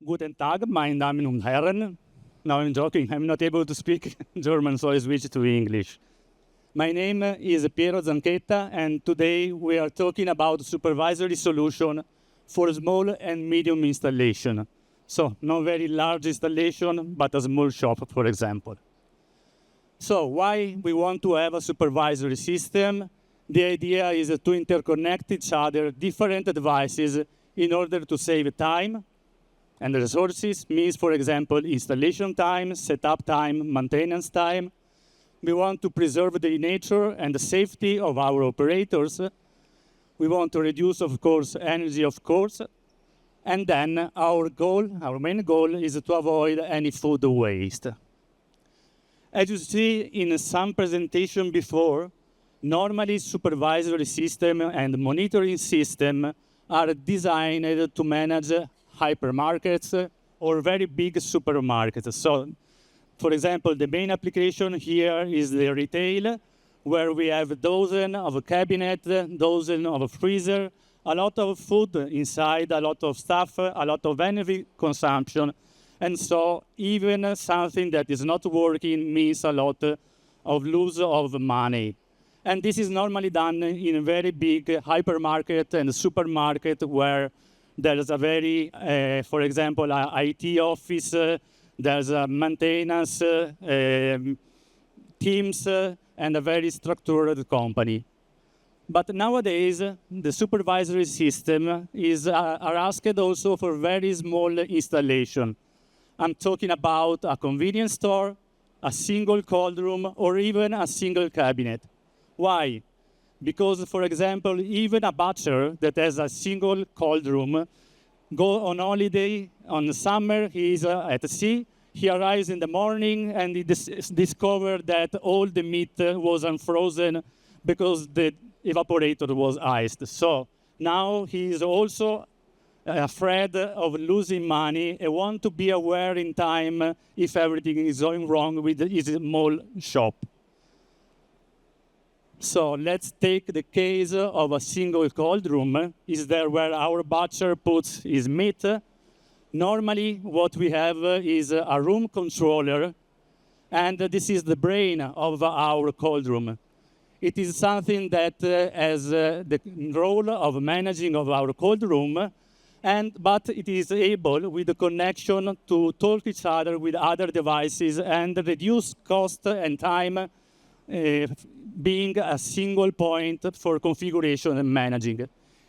Guten Tag, meine Damen und Herren. No, I'm joking. I'm not able to speak German, so I switch to English. My name is Piero Zanchetta, and today we are talking about supervisory solution for small and medium installation. So, not very large installation, but a small shop, for example. So, why we want to have a supervisory system? The idea is to interconnect each other different devices in order to save time and resources. Means, for example, installation time, setup time, maintenance time. We want to preserve the nature and the safety of our operators. We want to reduce, of course, energy, of course. And then our main goal is to avoid any food waste. As you see in some presentation before, normally supervisory system and monitoring system are designed to manage hypermarkets or very big supermarkets. So, for example, the main application here is the retail, where we have dozens of cabinets, dozens of freezer, a lot of food inside, a lot of stuff, a lot of energy consumption. And so even something that is not working means a lot of loss of money. And this is normally done in a very big hypermarket and supermarket where there's a very, for example, a IT office, there's a maintenance teams, and a very structured company. But nowadays, the supervisory system are asked also for very small installation. I'm talking about a convenience store, a single cold room, or even a single cabinet. Why? Because, for example, even a butcher that has a single cold room go on holiday on the summer, he is at sea, he arrives in the morning and he discovered that all the meat was unfrozen because the evaporator was iced. So now he is also afraid of losing money and want to be aware in time if everything is going wrong with his small shop. So let's take the case of a single cold room. Is there where our butcher puts his meat? Normally, what we have is a room controller, and this is the brain of our cold room. It is something that has the role of managing of our cold room, but it is able, with the connection, to talk each other with other devices and reduce cost and time, being a single point for configuration and managing.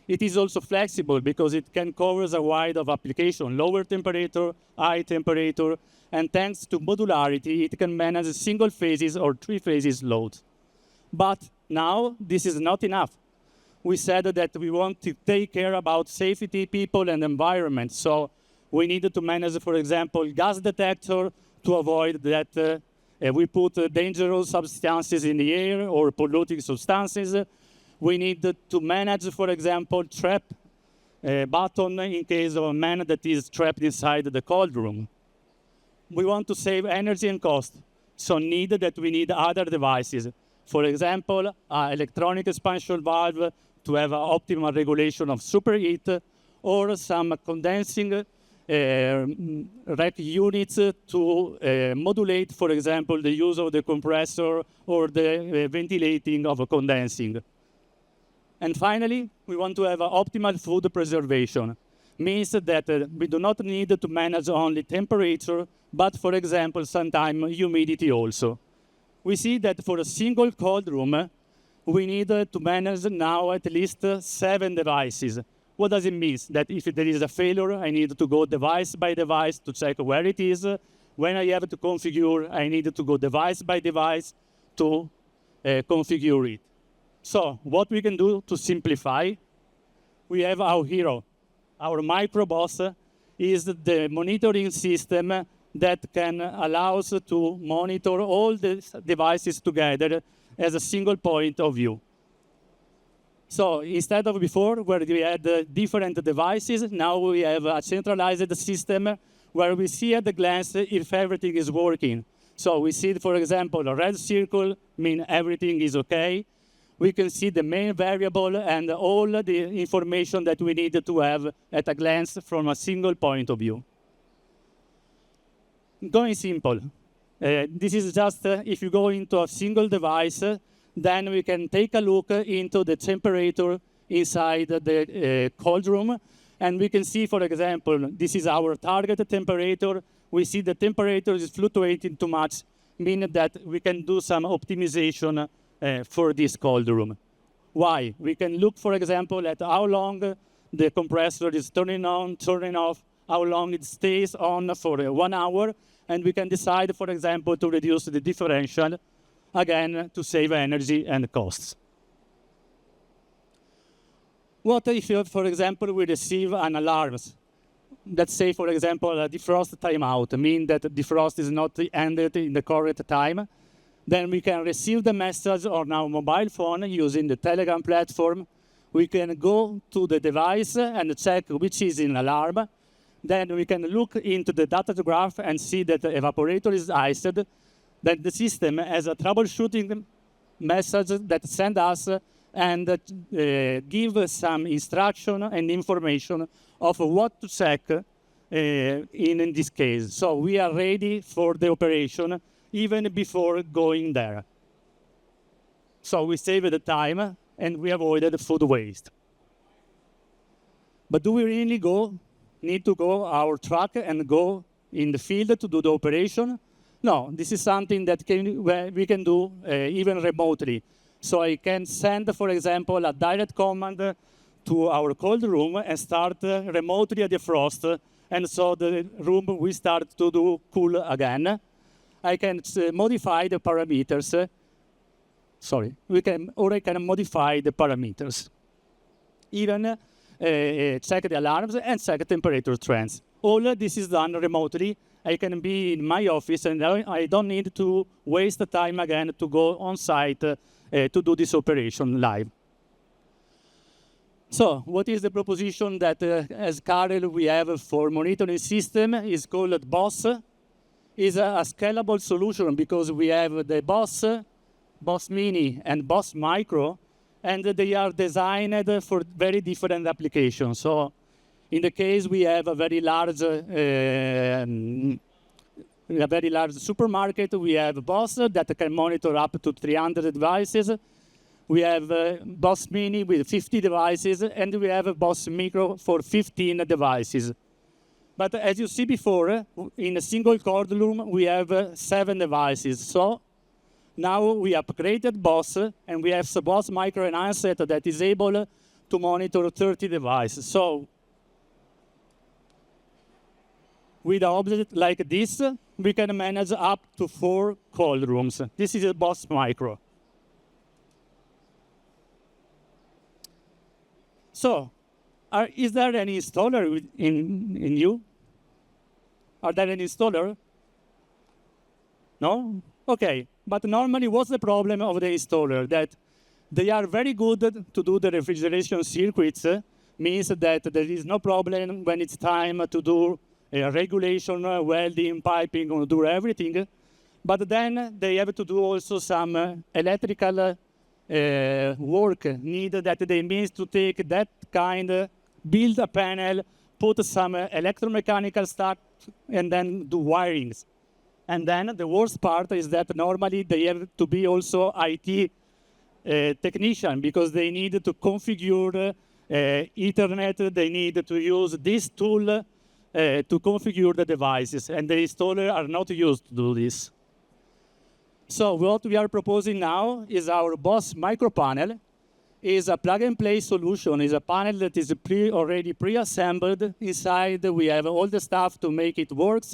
It is also flexible because it can cover a wide of application, lower temperature, high temperature, and thanks to modularity, it can manage single phases or three phases loads. But now this is not enough. We said that we want to take care about safety, people, and environment. So we needed to manage, for example, gas detector to avoid that we put dangerous substances in the air or polluting substances. We need to manage, for example, trap button in case of a man that is trapped inside the cold room. We want to save energy and cost, so we need other devices. For example, an electronic expansion valve to have optimal regulation of superheat, or some condensing rack units to modulate, for example, the use of the compressor or the ventilating of condensing. And finally, we want to have optimal food preservation. Means that we do not need to manage only temperature, but, for example, sometimes humidity also. We see that for a single cold room, we need to manage now at least 7 devices. What does it mean? That if there is a failure, I need to go device by device to check where it is. When I have to configure, I need to go device by device to configure it. So what we can do to simplify, we have our hero. Our microboss is the monitoring system that can allow us to monitor all the devices together as a single point of view. So instead of before, where we had different devices, now we have a centralized system where we see at a glance if everything is working. So we see, for example, a red circle means everything is okay. We can see the main variable and all the information that we need to have at a glance from a single point of view. Going simple. This is just if you go into a single device, then we can take a look into the temperature inside the cold room. And we can see, for example, this is our target temperature. We see the temperature is fluctuating too much, meaning that we can do some optimization for this cold room. Why? We can look, for example, at how long the compressor is turning on, turning off, how long it stays on for 1 hour, and we can decide, for example, to reduce the differential, again, to save energy and costs. What if, for example, we receive an alarm? Let's say, for example, a defrost timeout, meaning that defrost is not ended in the correct time. Then we can receive the message on our mobile phone using the Telegram platform. We can go to the device and check which is in alarm. Then we can look into the data graph and see that the evaporator is iced. Then the system has a troubleshooting message that sends us and give some instruction and information of what to check in this case. So we are ready for the operation even before going there. So we save the time and we avoided food waste. But do we really need to go our truck and go in the field to do the operation? No, this is something that we can do even remotely. So I can send, for example, a direct command to our cold room and start remotely a defrost, and so the room will start to do cool again. I can modify the parameters. I can modify the parameters. Even check the alarms and check temperature trends. All this is done remotely. I can be in my office and I don't need to waste the time again to go on site to do this operation live. So what is the proposition that as CAREL we have for monitoring system is called BOSS. Is a scalable solution because we have the BOSS Mini and BOSS Micro, and they are designed for very different applications. So in the case we have a very large supermarket, we have BOSS that can monitor up to 300 devices. We have BOSS Mini with 50 devices, and we have a BOSS Micro for 15 devices. But as you see before, in a single cold room, we have 7 devices. So now we upgraded BOSS, and we have the BOSS Micro Enhanced that is able to monitor 30 devices. So with an object like this, we can manage up to 4 cold rooms. This is a BOSS Micro. So, is there any installer in you? Are there any installer? No? Okay. But normally, what's the problem of the installer? That they are very good to do the refrigeration circuits. Means that there is no problem when it's time to do regulation, welding, piping, or do everything. But then they have to do also some electrical work needed that they means to take that kind, build a panel, put some electromechanical stuff, and then do wirings. And then the worst part is that normally they have to be also IT technician because they need to configure Ethernet, they need to use this tool to configure the devices, and the installer are not used to do this. So what we are proposing now is our BOSS Micro Panel. Is a plug-and-play solution. Is a panel that is already pre-assembled. Inside, we have all the stuff to make it work.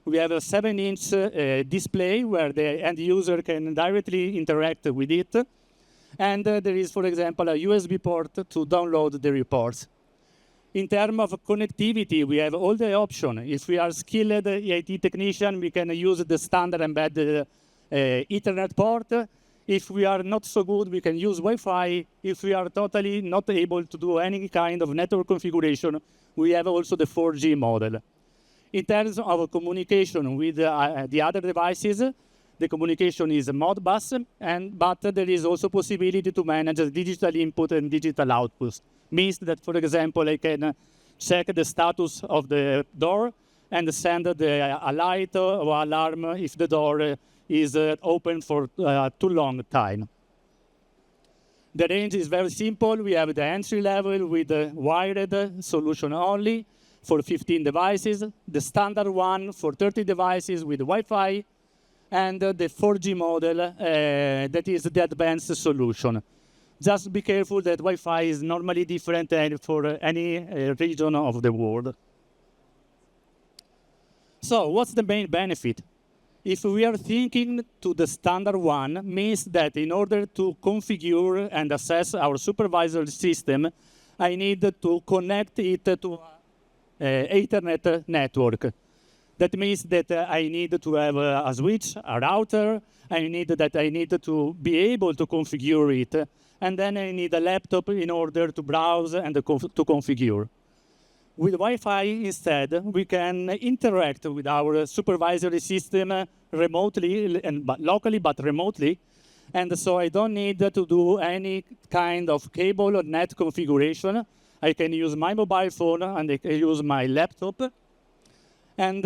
We have a 7-inch display where the end user can directly interact with it. And there is, for example, a USB port to download the reports. In terms of connectivity, we have all the options. If we are skilled IT technician, we can use the standard embedded Ethernet port. If we are not so good, we can use Wi-Fi. If we are totally not able to do any kind of network configuration, we have also the 4G model. In terms of communication with the other devices, the communication is Modbus, but there is also possibility to manage digital input and digital output. Means that, for example, I can check the status of the door, and send a light or alarm if the door is open for too long time. The range is very simple. We have the entry level with the wired solution only for 15 devices, the standard one for 30 devices with Wi-Fi, and the 4G model that is the advanced solution. Just be careful that Wi-Fi is normally different for any region of the world. So what's the main benefit? If we are thinking to the standard one, means that in order to configure and access our supervisory system, I need to connect it to an Ethernet network. That means that I need to have a switch, a router. I need to be able to configure it, and then I need a laptop in order to browse and to configure. With Wi-Fi, instead, we can interact with our supervisory system remotely, and locally, but remotely. And so I don't need to do any kind of cable or net configuration. I can use my mobile phone and I can use my laptop. And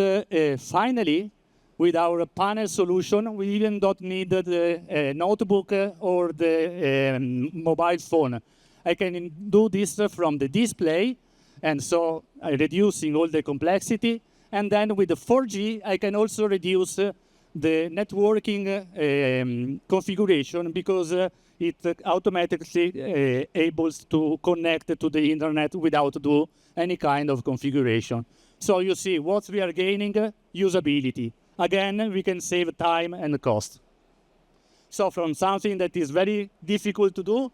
finally, with our panel solution, we even don't need the notebook or the mobile phone. I can do this from the display, and so reducing all the complexity. And then with the 4G, I can also reduce the networking configuration because it automatically able to connect to the internet without do any kind of configuration. So you see what we are gaining, usability. Again, we can save time and cost. So from something that is very difficult to do,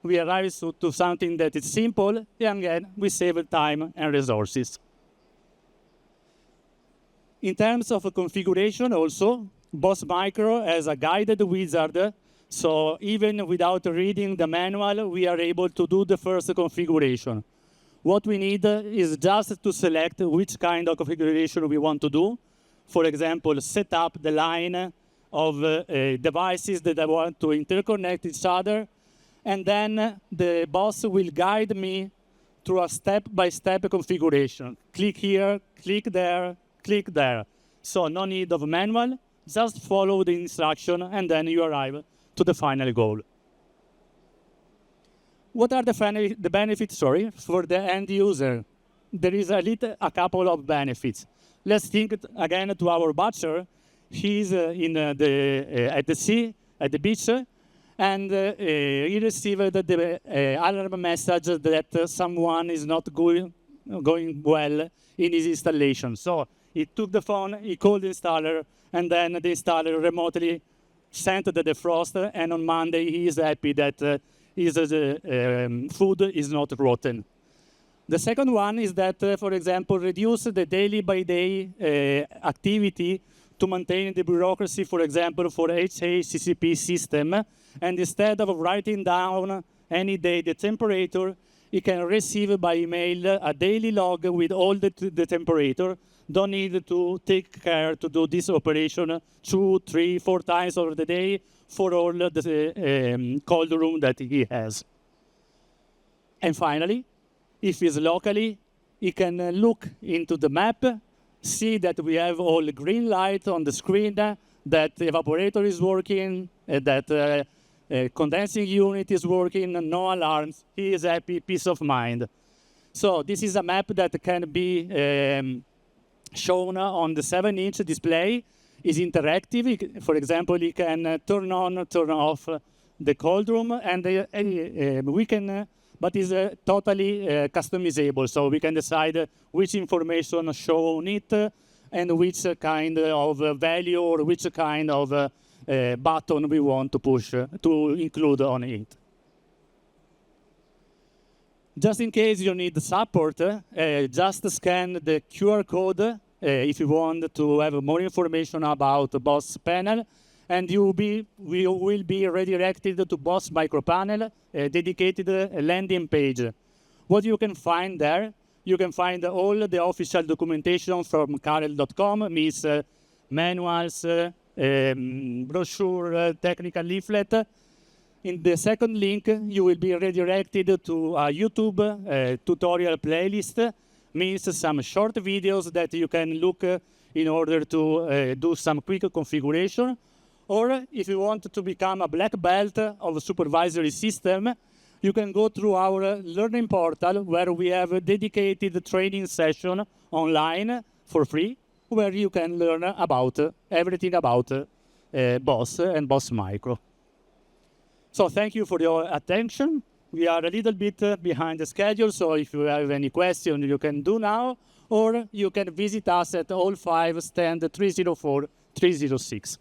we arrive to something that is simple, and again, we save time and resources. In terms of configuration also, Boss Micro has a guided wizard, so even without reading the manual, we are able to do the first configuration. What we need is just to select which kind of configuration we want to do. For example, set up the line of devices that I want to interconnect each other, and then the boss will guide me through a step-by-step configuration. Click here, click there, click there. So no need of manual, just follow the instruction, and then you arrive to the final goal. What are the benefits, for the end user? There is a couple of benefits. Let's think again to our butcher. He's at the sea, at the beach, and he received the alarm message that someone is not going well in his installation. So he took the phone, he called the installer, and then the installer remotely sent the defrost, and on Monday he is happy that his food is not rotten. The second one is that, for example, reduce the daily-by-day activity to maintain the bureaucracy, for example, for HACCP system. And instead of writing down any day the temperature, you can receive by email a daily log with all the temperature. Don't need to take care to do this operation 2, 3, 4 times over the day for all the cold room that he has. And finally, if he's locally, he can look into the map, see that we have all the green light on the screen, that the evaporator is working, that condensing unit is working, no alarms. He is happy, peace of mind. So this is a map that can be shown on the 7-inch display. Is interactive. For example, you can turn on, turn off the cold room, and we can, but is totally customizable. So we can decide which information show on it, and which kind of value or which kind of button we want to push to include on it. Just in case you need support, just scan the QR code if you want to have more information about the Boss panel, and we will be redirected to Boss Micro panel, a dedicated landing page. What you can find there, you can find all the official documentation from CAREL.com, means manuals, brochure, technical leaflet. In the second link, you will be redirected to a YouTube tutorial playlist means some short videos that you can look in order to do some quick configuration. Or if you want to become a black belt of a supervisory system, you can go through our learning portal where we have a dedicated training session online for free, where you can learn about everything about BOSS and BOSS Micro. So thank you for your attention. We are a little bit behind the schedule, so if you have any question, you can do now, or you can visit us at Hall 5, stand 304-306.